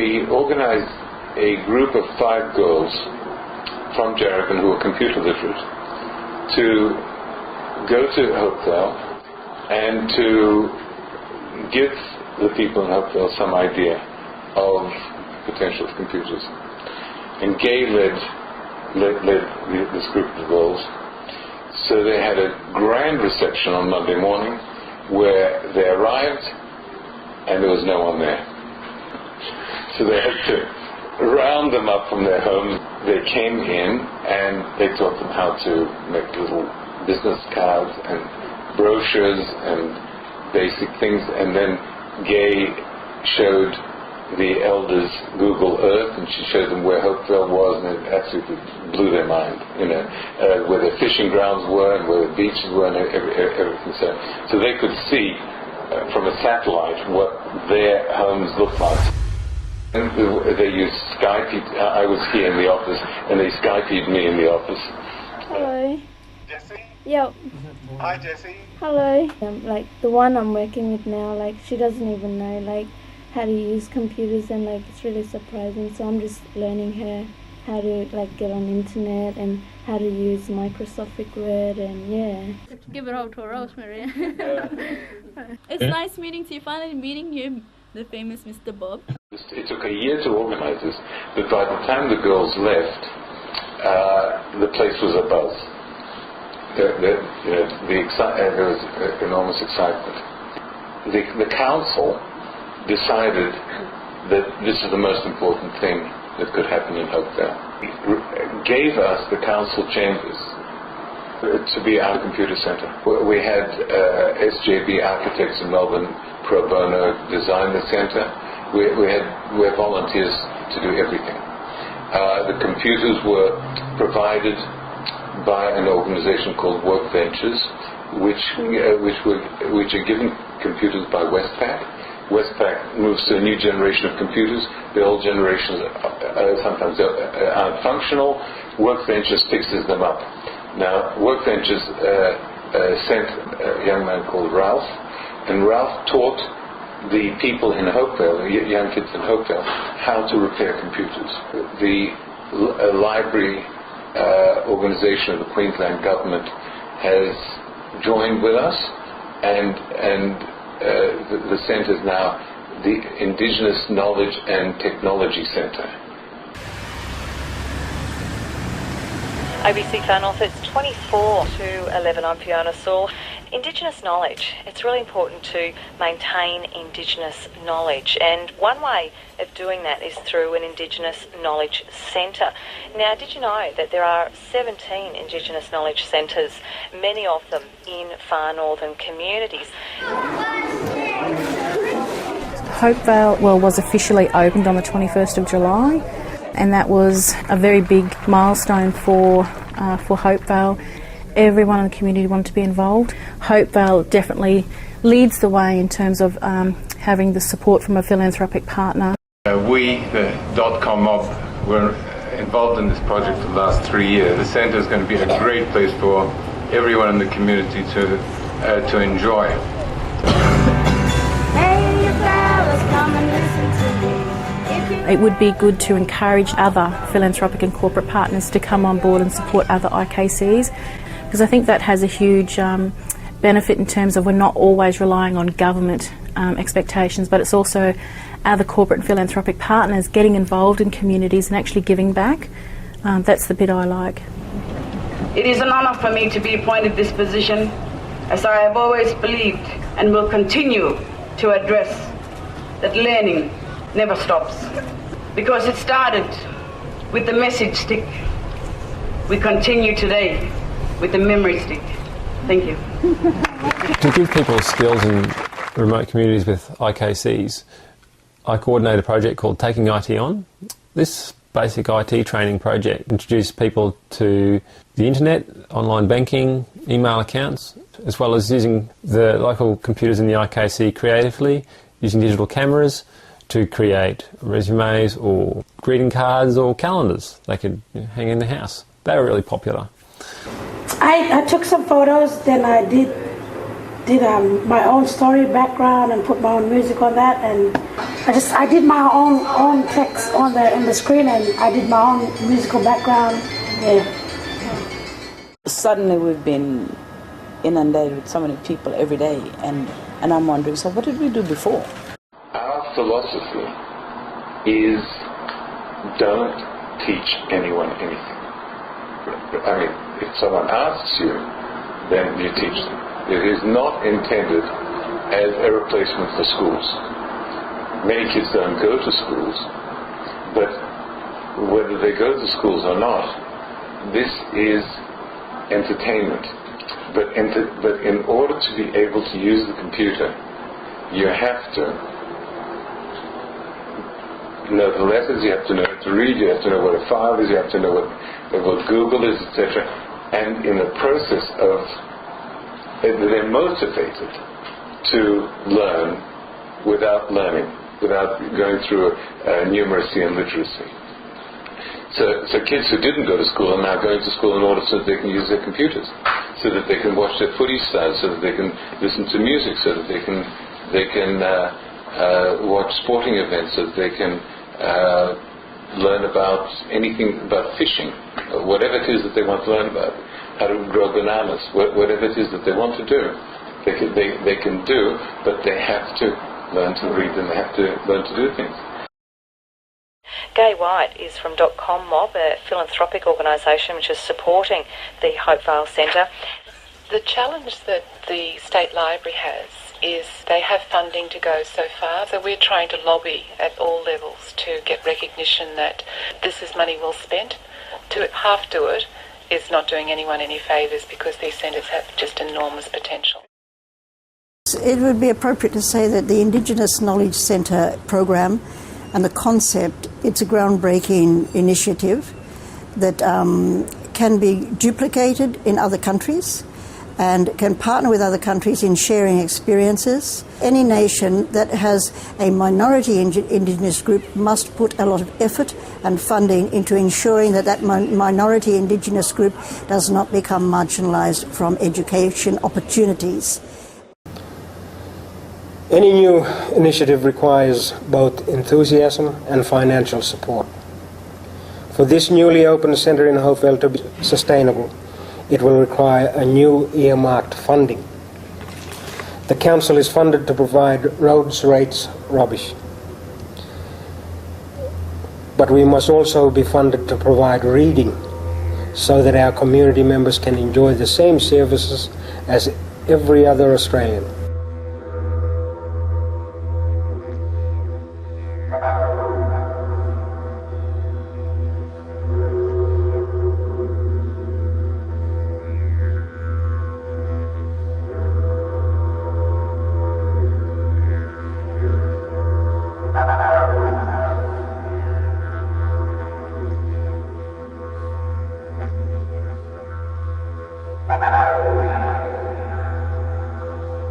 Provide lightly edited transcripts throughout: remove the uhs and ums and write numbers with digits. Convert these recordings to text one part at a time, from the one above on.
we organised a group of 5 girls from Jarragon who were computer literate to go to Hope Vale and to give the people in Hope Vale some idea of potential of computers. And Gay led this group of girls. So they had a grand reception on Monday morning where they arrived and there was no one there. So they had to round them up from their homes. They came in and they taught them how to make little business cards and brochures and basic things, and then Gay showed the elders Google Earth, and she showed them where Hope Vale was, and it absolutely blew their mind, where the fishing grounds were and where the beaches were and everything. So they could see from a satellite what their homes looked like. And they used Skype. I was here in the office, and they Skyped me in the office. Hello. Jessie? Yep. Hi, Jessie. Hello. Like the one I'm working with now, like she doesn't even know like how to use computers, and like it's really surprising. So I'm just learning her how to like get on the internet and how to use Microsoft Word, and yeah. Give it up to Rosemary. It's nice meeting you. Finally meeting you, the famous Mr. Bob. It took a year to organise this, but by the time the girls left, the place was abuzz. There was enormous excitement. The council decided that this is the most important thing that could happen in Hope Vale. It gave us the council chambers to be our computer centre. We had SJB architects in Melbourne pro bono design the centre. We had volunteers to do everything. The computers were provided by an organisation called Workventures, which are given computers by Westpac. Westpac moves to a new generation of computers. The old generations sometimes aren't functional. Workventures fixes them up. Now, Workventures sent a young man called Ralph, and Ralph taught the people in Hope Vale, young kids in Hope Vale, how to repair computers. The library organisation of the Queensland government has joined with us, and the centre is now the Indigenous Knowledge and Technology Centre. ABC Far North, it's 24 to 11. I'm Fiona Saul. Indigenous knowledge. It's really important to maintain Indigenous knowledge, and one way of doing that is through an Indigenous Knowledge Centre. Now, did you know that there are 17 Indigenous Knowledge Centres, many of them in far northern communities? Hope Vale was officially opened on the 21st of July, and that was a very big milestone for Hope Vale. Everyone in the community wanted to be involved. Hope Vale definitely leads the way in terms of having the support from a philanthropic partner. We, the dotcommob, were involved in this project for the last 3 years. The centre is going to be a great place for everyone in the community to enjoy. It would be good to encourage other philanthropic and corporate partners to come on board and support other IKCs, because I think that has a huge benefit in terms of we're not always relying on government expectations, but it's also other corporate and philanthropic partners getting involved in communities and actually giving back. That's the bit I like. It is an honour for me to be appointed this position, as I have always believed and will continue to address that learning never stops. Because it started with the message stick, we continue today with the memory stick. Thank you. To give people skills in remote communities with IKCs, I coordinate a project called Taking IT On. This basic IT training project introduced people to the internet, online banking, email accounts, as well as using the local computers in the IKC creatively, using digital cameras to create resumes or greeting cards or calendars they could hang in the house. They were really popular. I took some photos, then I did my own story background and put my own music on that, and I did my own text on the screen, and I did my own musical background. Yeah. Suddenly we've been inundated with so many people every day, and I'm wondering, so what did we do before? Our philosophy is don't teach anyone anything. I mean, if someone asks you, then you teach them. It is not intended as a replacement for schools. Many kids don't go to schools, but whether they go to schools or not, this is entertainment. But in order to be able to use the computer, you have to know the letters, you have to know how to read, you have to know what a file is, you have to know what Google is, etc. And in the process of, they're motivated to learn without learning, without going through numeracy and literacy. So kids who didn't go to school are now going to school in order so that they can use their computers, so that they can watch their footy stars, so that they can listen to music, so that they can watch sporting events, so that they can learn about anything about fishing, whatever it is that they want to learn about, how to grow bananas, whatever it is that they want to do, they can do, but they have to learn to read and they have to learn to do things. Gay White is from dotcommob, a philanthropic organisation which is supporting the Hope Vale Centre. The challenge that the State Library has is they have funding to go so far, so we're trying to lobby at all levels to get recognition that this is money well spent. To half do it is not doing anyone any favours because these centres have just enormous potential. It would be appropriate to say that the Indigenous Knowledge Centre program and the concept, it's a groundbreaking initiative that can be duplicated in other countries and can partner with other countries in sharing experiences. Any nation that has a minority Indigenous group must put a lot of effort and funding into ensuring that that minority Indigenous group does not become marginalised from education opportunities. Any new initiative requires both enthusiasm and financial support. For this newly opened centre in Hope Vale to be sustainable, it will require a new earmarked funding. The council is funded to provide roads, rates, rubbish. But we must also be funded to provide reading so that our community members can enjoy the same services as every other Australian.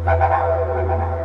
Bye-bye.